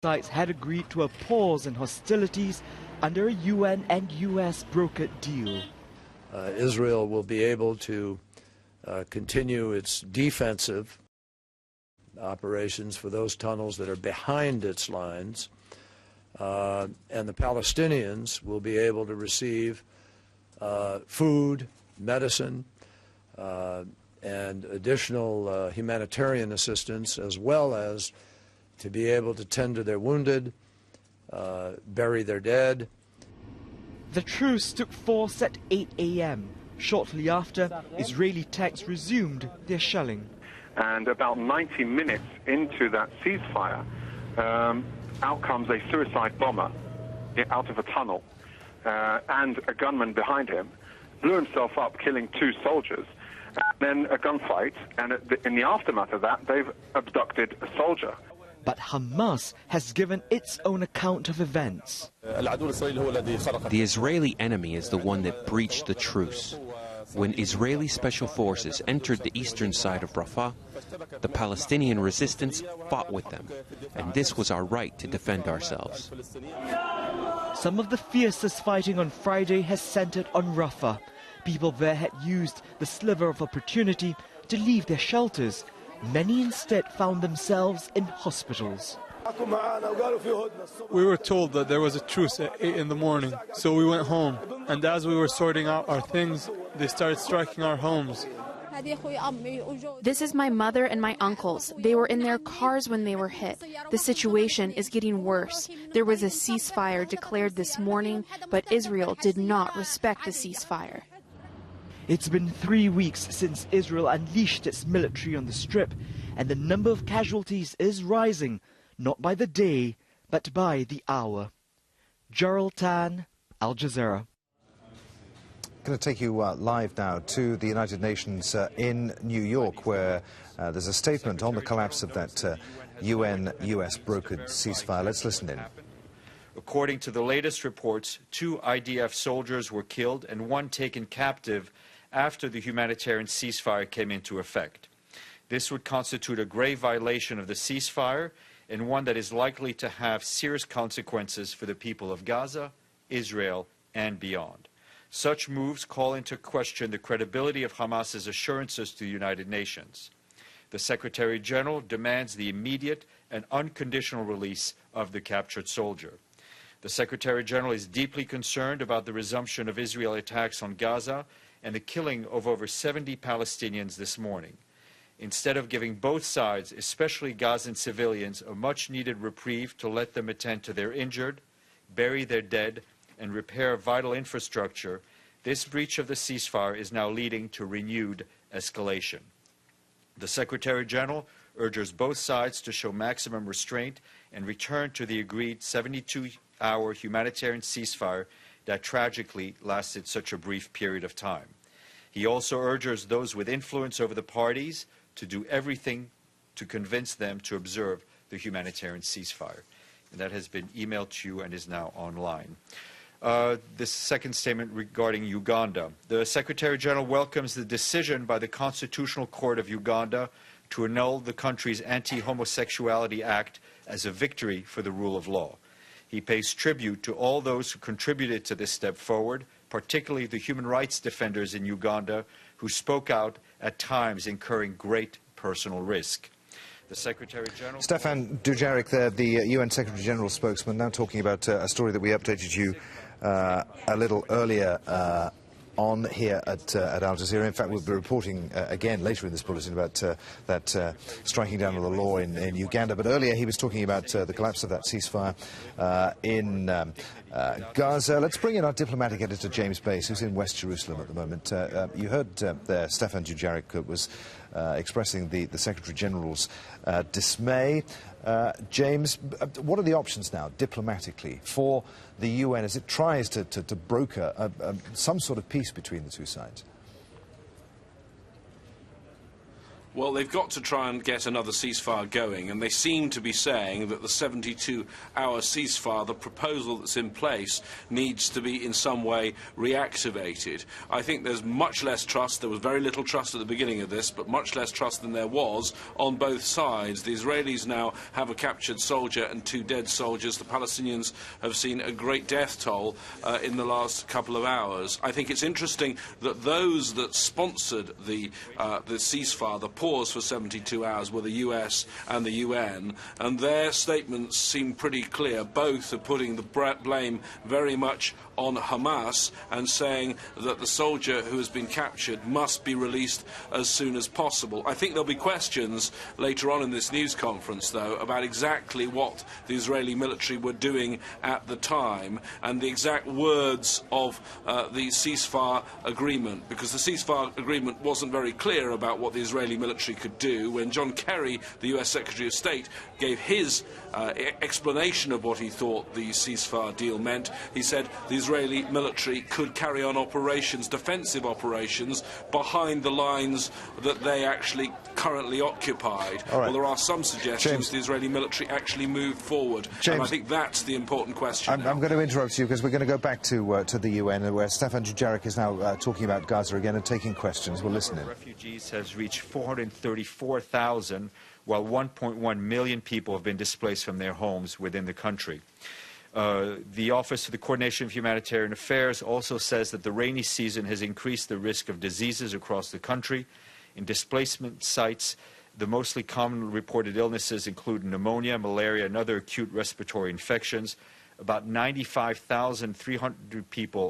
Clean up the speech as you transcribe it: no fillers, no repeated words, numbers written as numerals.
sides had agreed to a pause in hostilities under a UN and US brokered deal. Israel will be able to continue its defensive operations for those tunnels that are behind its lines, and the Palestinians will be able to receive food, medicine, and additional humanitarian assistance, as well as to be able to tend to their wounded, bury their dead. The truce took force at 8 a.m. Shortly after, Israeli tanks resumed their shelling. And about 90 minutes into that ceasefire, out comes a suicide bomber out of a tunnel, and a gunman behind him blew himself up, killing 2 soldiers. And then a gunfight, and in the aftermath of that, they've abducted a soldier. But Hamas has given its own account of events. The Israeli enemy is the one that breached the truce. When Israeli special forces entered the eastern side of Rafah, the Palestinian resistance fought with them, and this was our right to defend ourselves. Some of the fiercest fighting on Friday has centered on Rafah. People there had used the sliver of opportunity to leave their shelters. Many instead found themselves in hospitals. We were told that there was a truce at 8 in the morning, so we went home. And as we were sorting out our things, they started striking our homes. This is my mother and my uncles. They were in their cars when they were hit. The situation is getting worse. There was a ceasefire declared this morning, but Israel did not respect the ceasefire. It's been 3 weeks since Israel unleashed its military on the Strip, and the number of casualties is rising, not by the day, but by the hour. Gerald Tan, Al Jazeera. Going to take you live now to the United Nations in New York, where there's a statement on the collapse of that UN-US brokered ceasefire. Let's listen in. According to the latest reports, 2 IDF soldiers were killed and 1 taken captive after the humanitarian ceasefire came into effect. This would constitute a grave violation of the ceasefire and one that is likely to have serious consequences for the people of Gaza, Israel, and beyond. Such moves call into question the credibility of Hamas's assurances to the United Nations. The Secretary General demands the immediate and unconditional release of the captured soldier. The Secretary General is deeply concerned about the resumption of Israeli attacks on Gaza and the killing of over 70 Palestinians this morning. Instead of giving both sides, especially Gazan civilians, a much-needed reprieve to let them attend to their injured, bury their dead, and repair vital infrastructure, this breach of the ceasefire is now leading to renewed escalation. The Secretary General urges both sides to show maximum restraint and return to the agreed 72-hour humanitarian ceasefire that tragically lasted such a brief period of time. He also urges those with influence over the parties to do everything to convince them to observe the humanitarian ceasefire. And that has been emailed to you and is now online. This second statement regarding Uganda. The Secretary General welcomes the decision by the Constitutional Court of Uganda to annul the country's Anti-Homosexuality Act as a victory for the rule of law. He pays tribute to all those who contributed to this step forward, particularly the human rights defenders in Uganda who spoke out at times incurring great personal risk. The Secretary General... Stefan Dujarric there, the UN Secretary General spokesman, now talking about a story that we updated you a little earlier on here at Al Jazeera. In fact, we'll be reporting again later in this bulletin about that striking down of the law in Uganda. But earlier he was talking about the collapse of that ceasefire in Gaza. Let's bring in our diplomatic editor, James Bass, who's in West Jerusalem at the moment. You heard there Stefan Dujarric was expressing the Secretary General's dismay. James, what are the options now, diplomatically, for the UN as it tries to broker some sort of peace between the two sides? Well, they've got to try and get another ceasefire going, and they seem to be saying that the 72-hour ceasefire, the proposal that's in place, needs to be in some way reactivated. I think there's much less trust. There was very little trust at the beginning of this, but much less trust than there was on both sides. The Israelis now have a captured soldier and 2 dead soldiers. The Palestinians have seen a great death toll in the last couple of hours. I think it's interesting that those that sponsored the ceasefire, the pause for 72 hours, were the US and the UN, and their statements seem pretty clear. Both are putting the blame very much on Hamas and saying that the soldier who has been captured must be released as soon as possible. I think there'll be questions later on in this news conference, though, about exactly what the Israeli military were doing at the time and the exact words of the ceasefire agreement, because the ceasefire agreement wasn't very clear about what the Israeli military could do. When John Kerry, the US Secretary of State, gave his explanation of what he thought the ceasefire deal meant, he said the Israeli military could carry on operations, defensive operations, behind the lines that they actually currently occupied. All right. Well, there are some suggestions James, the Israeli military actually moved forward. And I think that's the important question. I'm going to interrupt you because we're going to go back to the UN, where Stefan Dujarric is now talking about Gaza again and taking questions. We'll listen in. Refugees has reached 434,000, while 1.1 million people have been displaced from their homes within the country. The Office of the Coordination of Humanitarian Affairs also says that the rainy season has increased the risk of diseases across the country. In displacement sites, the mostly commonly reported illnesses include pneumonia, malaria, and other acute respiratory infections. About 95,300 people